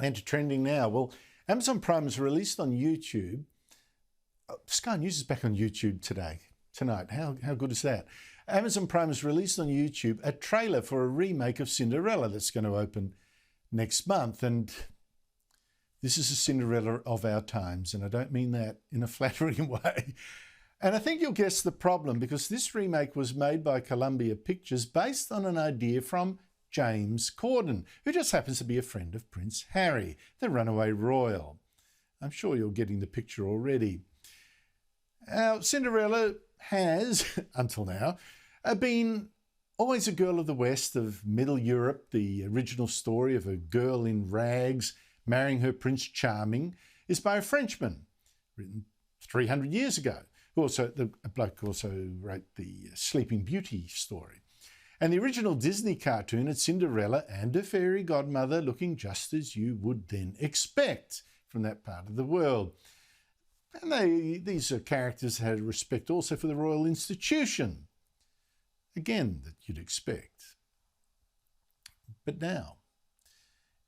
And trending now. Well, Amazon Prime is released on YouTube. Sky News is back on YouTube tonight. How good is that? Amazon Prime has released on YouTube a trailer for a remake of Cinderella that's going to open next month. And this is a Cinderella of our times, and I don't mean that in a flattering way. And I think you'll guess the problem, because this remake was made by Columbia Pictures based on an idea from James Corden, who just happens to be a friend of Prince Harry, the runaway royal. I'm sure you're getting the picture already. Now, Cinderella has, until now, been always a girl of the West, of Middle Europe. The original story of a girl in rags marrying her Prince Charming is by a Frenchman, written 300 years ago. A bloke also wrote the Sleeping Beauty story. And the original Disney cartoon had Cinderella and her fairy godmother looking just as you would then expect from that part of the world. And these characters had respect also for the royal institution. Again, that you'd expect. But now,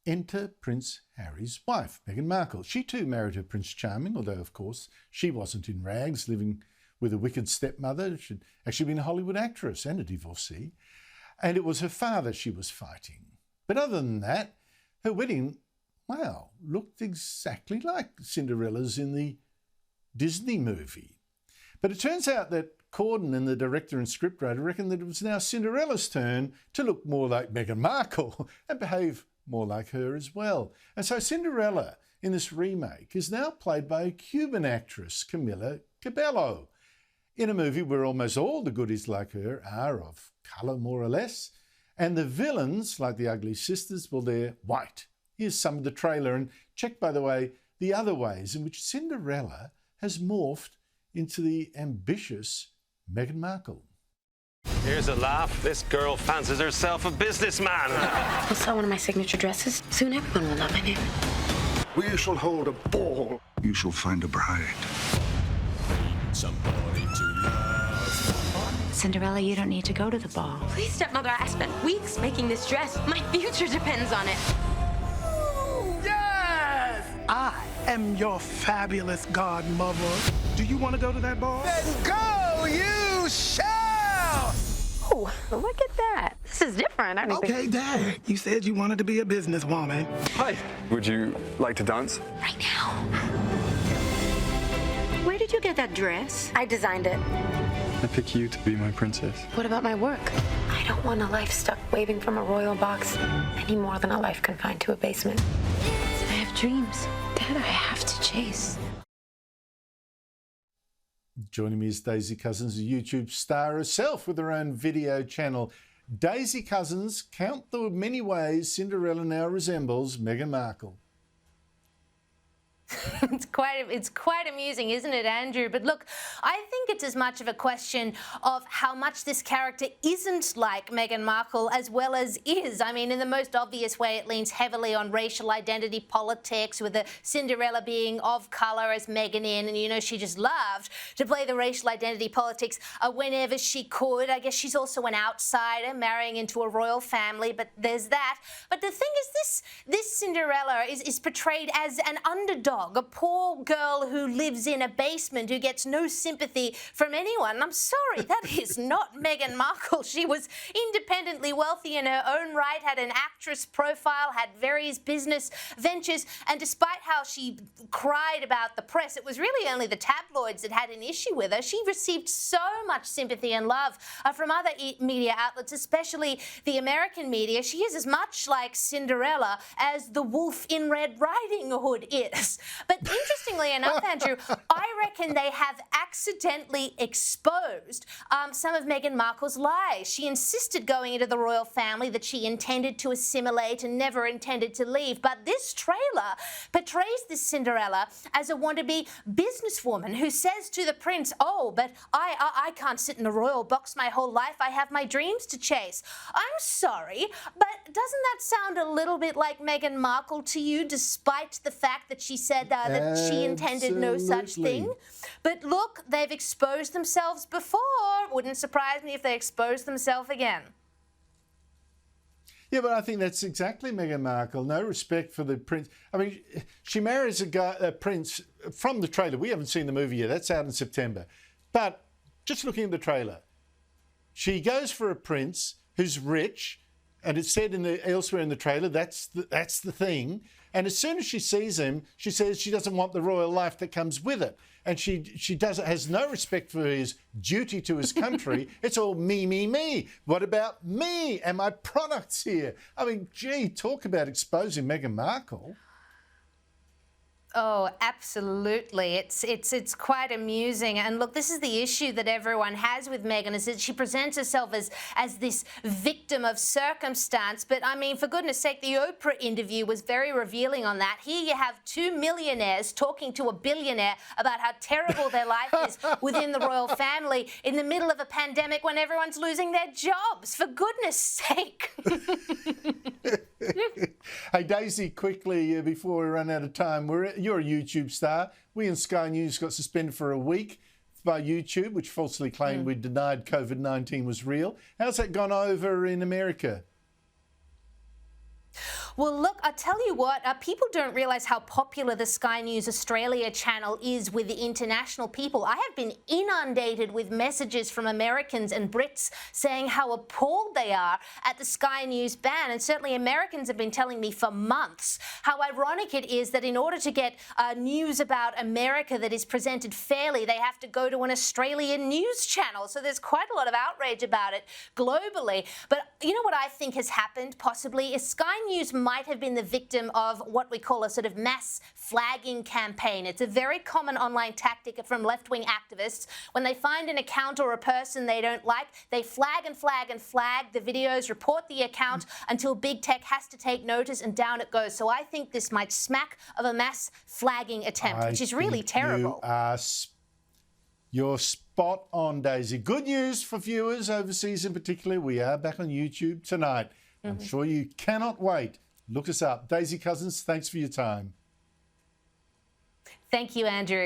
enter Prince Harry's wife, Meghan Markle. She too married her Prince Charming, although, of course, she wasn't in rags, living with a wicked stepmother. She'd actually been a Hollywood actress and a divorcee. And it was her father she was fighting. But other than that, her wedding, wow, looked exactly like Cinderella's in the Disney movie. But it turns out that Corden and the director and scriptwriter reckon that it was now Cinderella's turn to look more like Meghan Markle and behave more like her as well. And so Cinderella in this remake is now played by a Cuban actress, Camila Cabello, in a movie where almost all the goodies like her are of colour, more or less, and the villains, like the Ugly Sisters, well, they're white. Here's some of the trailer, and check, by the way, the other ways in which Cinderella has morphed into the ambitious Meghan Markle. Here's a laugh. This girl fancies herself a businessman. I'll sell one of my signature dresses. Soon everyone will know my name. We shall hold a ball. You shall find a bride. Somebody to love. Cinderella, you don't need to go to the ball. Please, stepmother, I spent weeks making this dress. My future depends on it. Yes! I am your fabulous godmother. Do you want to go to that ball? Then go, you shall! Oh, look at that. This is different. I don't Okay, Dad. You said you wanted to be a businesswoman. Hi. Would you like to dance? Right now. Where did you get that dress? I designed it. I pick you to be my princess. What about my work? I don't want a life stuck waving from a royal box any more than a life confined to a basement. I have dreams that I have to chase. Joining me is Daisy Cousens, a YouTube star herself with her own video channel. Daisy Cousens, count the many ways Cinderella now resembles Meghan Markle. It's quite amusing, isn't it, Andrew? But look, I think it's as much of a question of how much this character isn't like Meghan Markle as well as is. I mean, in the most obvious way, it leans heavily on racial identity politics, with the Cinderella being of colour as Meghan in, and you know, she just loved to play the racial identity politics whenever she could. I guess she's also an outsider, marrying into a royal family, but there's that. But the thing is, this Cinderella is portrayed as an underdog, a poor girl who lives in a basement, who gets no sympathy from anyone. I'm sorry, that is not Meghan Markle. She was independently wealthy in her own right, had an actress profile, had various business ventures, and despite how she cried about the press, it was really only the tabloids that had an issue with her. She received so much sympathy and love from other media outlets, especially the American media. She is as much like Cinderella as the wolf in Red Riding Hood is. But interestingly enough, Andrew, I reckon they have accidentally exposed some of Meghan Markle's lies. She insisted going into the royal family that she intended to assimilate and never intended to leave. But this trailer portrays this Cinderella as a wannabe businesswoman who says to the prince, oh, but I can't sit in a royal box my whole life. I have my dreams to chase. I'm sorry, but doesn't that sound a little bit like Meghan Markle to you, despite the fact that she said that she intended no such thing? But look, they've exposed themselves before. Wouldn't surprise me if they exposed themselves again. Yeah, but I think that's exactly Meghan Markle. No respect for the prince. I mean, she marries a prince from the trailer. We haven't seen the movie yet. That's out in September. But just looking at the trailer, she goes for a prince who's rich, and it's said elsewhere in the trailer that's the thing. And as soon as she sees him, she says she doesn't want the royal life that comes with it. And she has no respect for his duty to his country. It's all me, me, me. What about me and my products here? I mean, gee, talk about exposing Meghan Markle. Oh, absolutely. It's quite amusing. And look, this is the issue that everyone has with Meghan, is that she presents herself as this victim of circumstance. But I mean, for goodness sake, the Oprah interview was very revealing on that. Here you have two millionaires talking to a billionaire about how terrible their life is within the royal family in the middle of a pandemic when everyone's losing their jobs. For goodness sake. Hey, Daisy, quickly, before we run out of time, you're a YouTube star. We in Sky News got suspended for a week by YouTube, which falsely claimed we denied COVID-19 was real. How's that gone over in America? Well, look, I tell you what, people don't realise how popular the Sky News Australia channel is with the international people. I have been inundated with messages from Americans and Brits saying how appalled they are at the Sky News ban. And certainly Americans have been telling me for months how ironic it is that in order to get news about America that is presented fairly, they have to go to an Australian news channel. So there's quite a lot of outrage about it globally. But you know what I think has happened possibly is Sky News might have been the victim of what we call a sort of mass flagging campaign. It's a very common online tactic from left-wing activists. When they find an account or a person they don't like, they flag and flag and flag the videos, report the account until big tech has to take notice, and down it goes. So I think this might smack of a mass flagging attempt, which is really terrible. You're spot on, Daisy. Good news for viewers overseas in particular. We are back on YouTube tonight. I'm sure you cannot wait. Look us up. Daisy Cousens, thanks for your time. Thank you, Andrew.